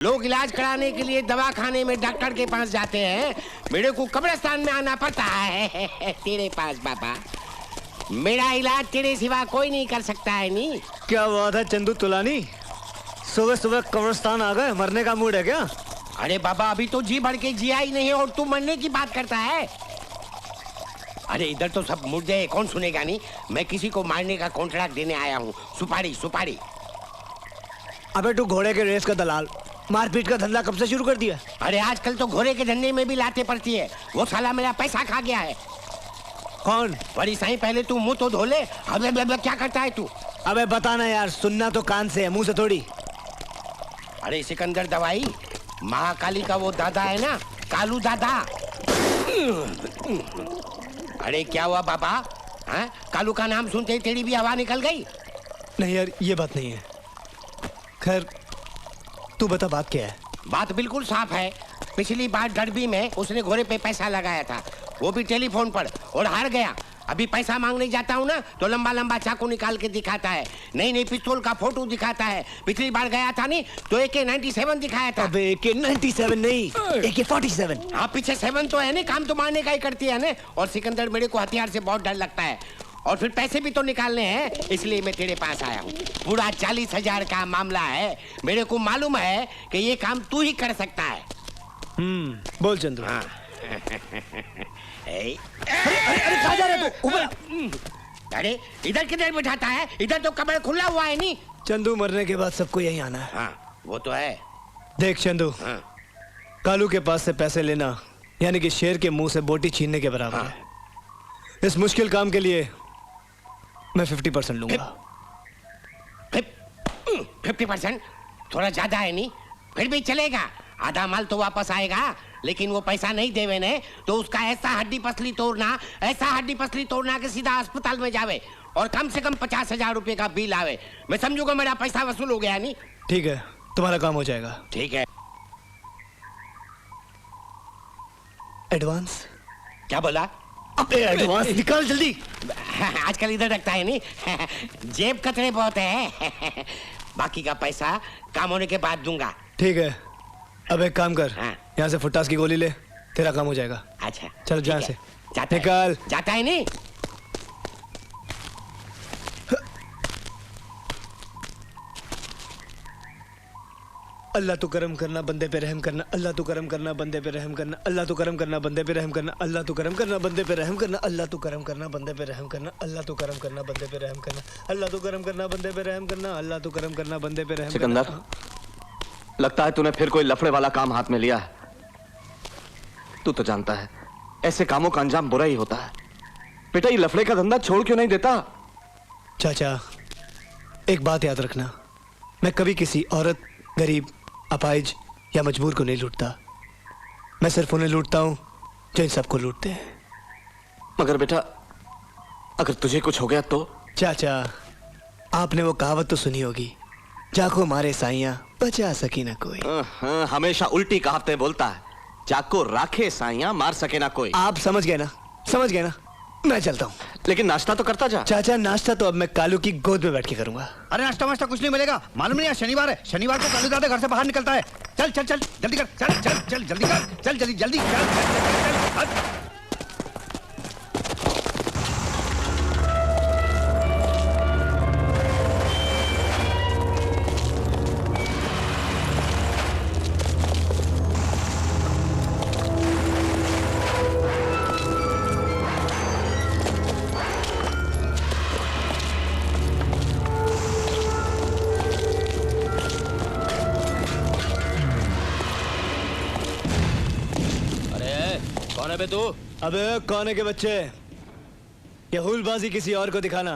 लोग इलाज कराने के लिए दवा खाने में डॉक्टर के पास जाते हैं, मेरे को कब्रिस्तान में आना पड़ता है तेरे पास बाबा। मेरा इलाज तेरे सिवा कोई नहीं कर सकता है। नी क्या बात है चंदू तुलानी, सुबह सुबह कब्रिस्तान आ गए, मरने का मूड है क्या? अरे बाबा अभी तो जी भर के जिया ही नहीं और तू मरने की बात करता है। अरे इधर तो सब मुर्दे, कौन सुनेगा? नहीं, मैं किसी को मारने का कॉन्ट्रैक्ट देने आया हूँ। सुपारी सुपारी। अबे तू घोड़े के रेस का दलाल, मारपीट का धंधा कब से शुरू कर दिया? अरे आजकल तो घोड़े के धंधे में भी लाते पड़ती है। वो साला मेरा पैसा खा गया है। कौन? बड़ी साईं पहले तू मुंह तो धो ले। अबे क्या करता है तू? अबे बताना यार, सुनना तो कान से है, मुंह से थोड़ी। अरे सिकंदर दवाई, महाकाली का वो दादा है ना, कालू दादा। अरे क्या हुआ बाबा? हाँ? कालू का नाम सुनते ही तेरी भी हवा निकल गई? नहीं यार, ये बात नहीं है। खैर तू बता बात क्या है? बात बिल्कुल साफ है। पिछली बार डरबी में उसने घोड़े पे पैसा लगाया था, वो भी टेलीफोन पर, और हार गया। अभी पैसा मांगने जाता हूँ ना तो लंबा लंबा चाकू निकाल के दिखाता है, नई नई पिस्तौल का फोटो दिखाता है। पिछली बार गया था नहीं तो AK-97 दिखाया था। अबे AK-97 नहीं, AK-47। हाँ पीछे 7 तो है ना, काम तो मारने का ही करती है ना। और सिकंदर मेरे को हथियार से बहुत डर लगता है, और फिर पैसे भी तो निकालने हैं, इसलिए मैं तेरे पास आया हूँ। पूरा 40,000 का मामला है। मेरे को मालूम है कि ये काम तू ही कर सकता है। बोल चंदू। हाँ। अरे कहाँ जा रहे तू? अरे इधर किधर बिठाता है? इधर तो कमरा खुला हुआ है। नहीं चंदू, मरने के बाद सबको यही आना है। हाँ वो तो है। देख चंदू, हाँ। कालू के पास से पैसे लेना यानी कि शेर के मुंह से बोटी छीनने के बराबर है। इस मुश्किल काम के लिए मैं 50% लूंगा। 50%? थोड़ा ज्यादा है। नहीं फिर भी चलेगा, आधा माल तो वापस आएगा। लेकिन वो पैसा नहीं देवे ने तो उसका ऐसा हड्डी पसली तोड़ना कि सीधा अस्पताल में जावे और कम से कम 50,000 रुपए का बिल आवे। मैं समझूंगा मेरा पैसा वसूल हो गया। नहीं ठीक है, तुम्हारा काम हो जाएगा। ठीक है। एडवांस? क्या बोला? अबे एडवांस निकाल जल्दी। आजकल इधर रखता है। नहीं जेब कचरे बहुत है। बाकी का पैसा काम होने के बाद दूंगा। ठीक है, अब एक काम कर, हाँ। यहाँ से फुट्टास की गोली ले, तेरा काम हो जाएगा। अच्छा चल जहाँ से निकाल। निकाल। जाता है नहीं? अल्लाह तू करम करना, बंदे पे रहम करना। अल्लाह तू करम करना, बंदे पे रहम करना। अल्लाह तू करम करना, बंदे पे रहम करना। अल्लाह तू करम करना, बंदे पे रहम करना। अल्लाह तू करम करना, बंदे पे रहम करना। अल्लाह तू करम करना, बंदे पे रहम करना। अल्लाह तू करम करना, बंदे पे रहम करना। अल्लाह तू करम करना, बंदे पे रहम करना। सिकंदर, लगता है तूने फिर कोई लफड़े वाला काम हाथ में लिया है। तू तो जानता है ऐसे कामों का अंजाम बुरा ही होता है। बेटा ये लफड़े का धंधा छोड़ क्यों नहीं देता? चाचा एक बात याद रखना, मैं कभी किसी औरत, गरीब, अपाहिज या मजबूर को नहीं लूटता। मैं सिर्फ उन्हें लूटता हूँ जो इन सबको लूटते हैं। मगर बेटा अगर तुझे कुछ हो गया तो? चाचा आपने वो कहावत तो सुनी होगी, जाको मारे साइयां बचा सकी ना कोई। हमेशा उल्टी कहावतें बोलता है। जाको राखे साइयां मार सके ना कोई। आप समझ गए ना, समझ गए ना। मैं चलता हूँ। लेकिन नाश्ता तो करता जा। चाचा नाश्ता तो अब मैं कालू की गोद में बैठ के करूंगा। अरे नाश्ता वाश्ता कुछ नहीं मिलेगा, मालूम नहीं आज शनिवार है। शनिवार को कालू दादा घर से बाहर निकलता है। चल चल चल जल्दी कर, चल चल चल जल्दी कर, चल जल्दी जल्दी चल। कौन है बे तू? अबे कौन है के बच्चे, ये हुलबाजी किसी और को दिखाना।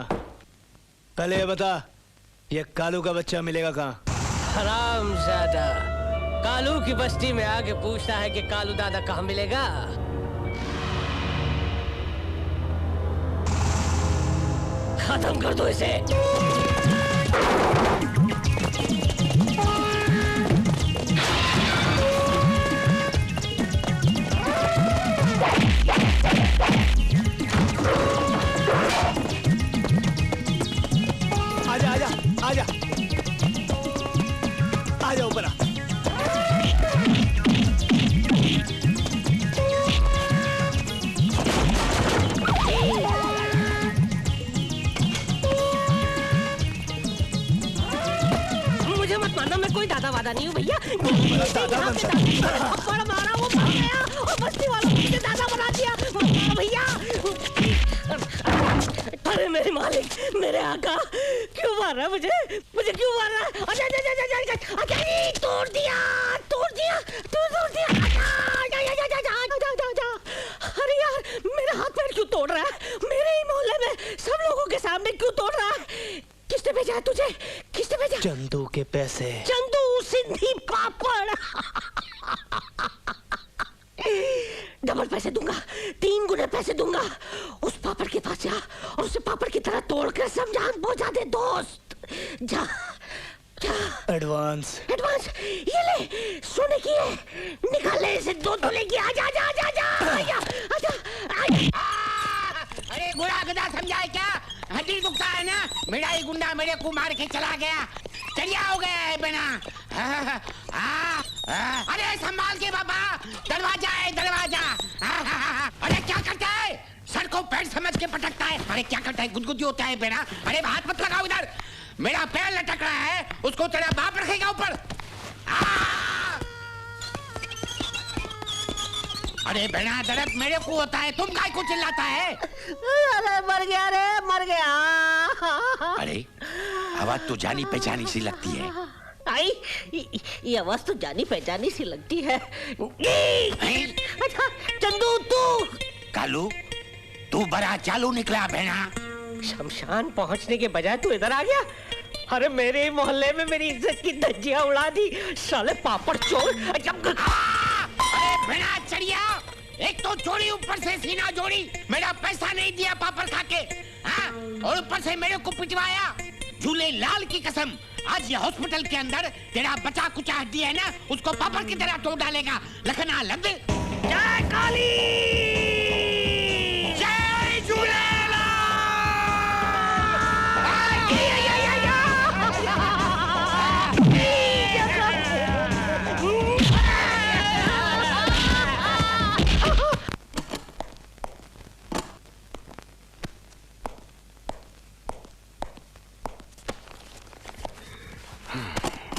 पहले ये बता, ये कालू का बच्चा मिलेगा कहाँ? हरामजादा, कालू की बस्ती में आके पूछता है कि कालू दादा कहाँ मिलेगा। खत्म कर दो इसे। आजा आजा आजा, आजा ऊपर आ। भैया थप्पड़ मारा, वो भाग गया और बस्ती वालों ने मुझे दादा बना दिया भैया। अरे मेरे मालिक, मेरे आका, क्यों मार रहा है मुझे क्यों मार रहा है? तोड़ दिया। अरे यार, मेरे हाथ पैर क्यों तोड़ रहा है? मेरे ही मोहल्ले में सब लोगों के सामने क्यों तोड़ रहा है? किसने भेजा है तुझे? किसने भेजा? चंदू के पैसे। चंदू सिंधी पापड़। डबल पैसे दूंगा, 3 गुने पैसे दूंगा। उस पापड़ के पास जा और उसे पापड़ की तरह तोड़कर समझान पहुंचा दे दोस्त। जा क्या? एडवांस। ये ले, सोने की है, निकाल ले इसे, 2 तोले की। आजा। अरे घोड़ा गधा समझा है क्या? हड्डी दुखता है ना? मेरा ही गुंडा मेरे को मार के चला गया, चलिया हो गया है बिना। अरे संभाल के बाबा, दरवाजा है दरवाजा। अरे क्या करता है? सर को पैर समझ के पटकता है। अरे क्या करता है? गुदगुदी होता है बेटा। अरे हाथ मत लगाओ इधर, मेरा पैर लटक रहा है, उसको तेरा बाप रखेगा ऊपर। अरे बेटा, दर्द मेरे को होता है, तुम काय को चिल्लाता है? अरे मर गया। अरे आवाज तो जानी पहचानी सी लगती है। आई, ये आवाज तो जानी पहचानी सी लगती है। अच्छा चंदू, तू कालू, तू बड़ा चालू निकला बेना। शमशान पहुंचने के बजाय तू इधर आ गया। अरे मेरे मोहल्ले में मेरी इज्जत की धज्जियां उड़ा दी साले पापड़ चोर। अरे बेना चढ़िया, एक तो चोरी, ऊपर से सीना जोड़ी, मेरा पैसा नहीं दिया पापड़ खा के, हाँ? और ऊपर से मेरे को पिटवाया। झूले लाल की कसम, आज ये हॉस्पिटल के अंदर तेरा बचा कुचा हड्डी है ना, उसको पापड़ की तरह तोड़ डालेगा। लखना लग दे। जय काली, जय झूलेलाल।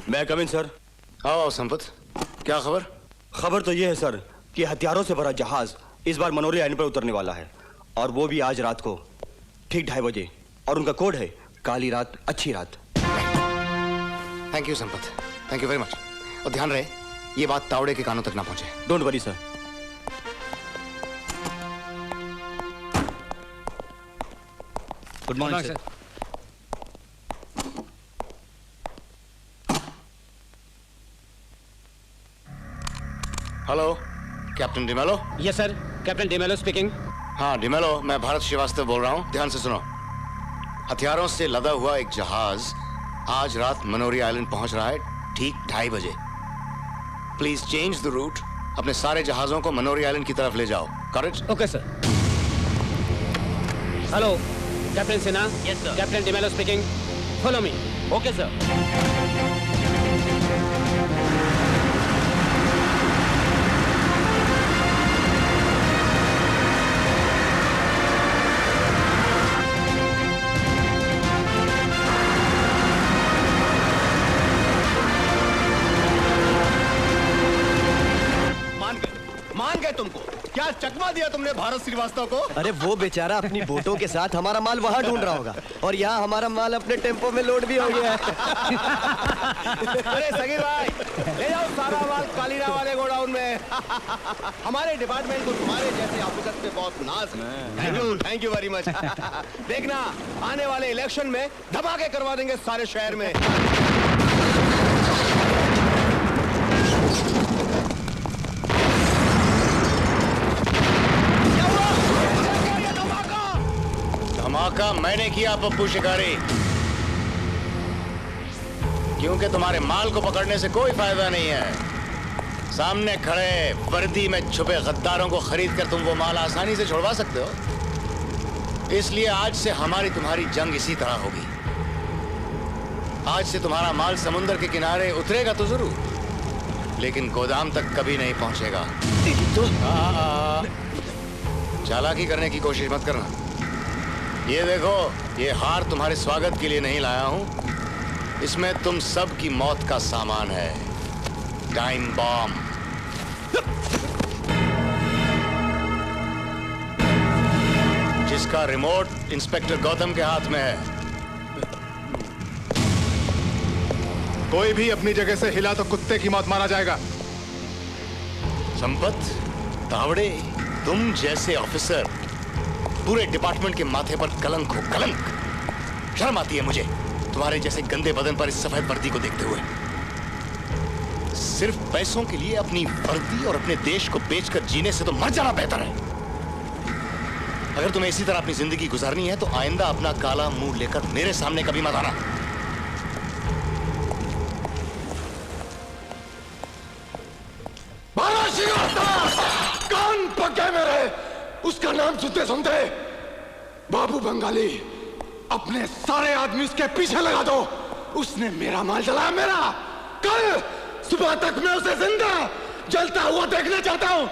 मैं कम इन सर। आओ संपत, क्या खबर? खबर तो ये है सर कि हथियारों से भरा जहाज इस बार मनोरी आइलैंड पर उतरने वाला है, और वो भी आज रात को ठीक 2:30 बजे, और उनका कोड है काली रात अच्छी रात। Thank you Sampat, thank you very much. और ध्यान रहे ये बात तावड़े के कानों तक ना पहुंचे। Don't worry sir. Good morning sir. Hello, captain D'Mello. Yes sir, captain D'Mello speaking. हाँ डिमेलो, मैं भारत श्रीवास्तव बोल रहा हूँ। ध्यान से सुनो, हथियारों से लदा हुआ एक जहाज आज रात मनोरी आइलैंड पहुंच रहा है ठीक 2:30 बजे। प्लीज चेंज द रूट, अपने सारे जहाजों को मनोरी आइलैंड की तरफ ले जाओ। Correct? Okay sir. Hello captain Sinha. Yes sir. Captain D'Mello speaking, follow me. Okay sir. मान गए तुमको? क्या चकमा दिया तुमने भारत श्रीवास्तव को? अरे वो बेचारा अपनी बोटों के साथ हमारा माल वहाँ ढूंढ रहा होगा, और यहाँ हमारा माल अपने टेम्पो में लोड भी हो गया है। अरे सगीर भाई, ले जाओ सारा माल कालीना वाले गोडाउन में। हमारे डिपार्टमेंट को तुम्हारे जैसे ऑफिसर पे बहुत नाज है। Thank you very much. देखना आने वाले इलेक्शन में धमाके करवा देंगे सारे शहर में। धमाका मैंने किया पप्पू शिकारी, क्योंकि तुम्हारे माल को पकड़ने से कोई फायदा नहीं है। सामने खड़े वर्दी में छुपे गद्दारों को खरीद कर तुम वो माल आसानी से छुड़वा सकते हो। इसलिए आज से हमारी तुम्हारी जंग इसी तरह होगी। आज से तुम्हारा माल समुद्र के किनारे उतरेगा तो जरूर, लेकिन गोदाम तक कभी नहीं पहुंचेगा। चालाकी करने की कोशिश मत करना। ये देखो, ये हार तुम्हारे स्वागत के लिए नहीं लाया हूं, इसमें तुम सब की मौत का सामान है। Time bomb. जिसका रिमोट इंस्पेक्टर गौतम के हाथ में है। कोई भी अपनी जगह से हिला तो कुत्ते की मौत मारा जाएगा। संपत, तावड़े, तुम जैसे ऑफिसर पूरे डिपार्टमेंट के माथे पर कलंक हो, कलंक। शर्म आती है मुझे तुम्हारे जैसे गंदे बदन पर इस सफेद वर्दी को देखते हुए। सिर्फ पैसों के लिए अपनी वर्दी और अपने देश को बेचकर जीने से तो मर जाना बेहतर है। अगर तुम्हें इसी तरह अपनी जिंदगी गुजारनी है तो आइंदा अपना काला मुंह लेकर मेरे सामने कभी मत आना। कान पके मेरे, उसका नाम सुनते सुनते बाबू बंगाली, अपने सारे आदमी उसके पीछे लगा दो। उसने मेरा माल जलाया, मेरा। कल सुबह तक मैं उसे जिंदा जलता हुआ देखना चाहता हूं।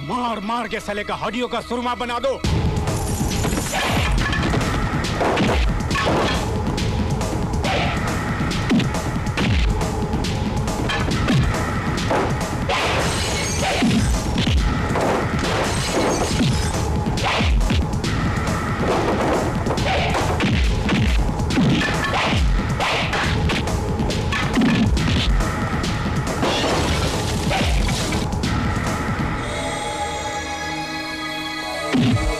मार मार के साले का हड्डियों का सुरमा बना दो। Yeah.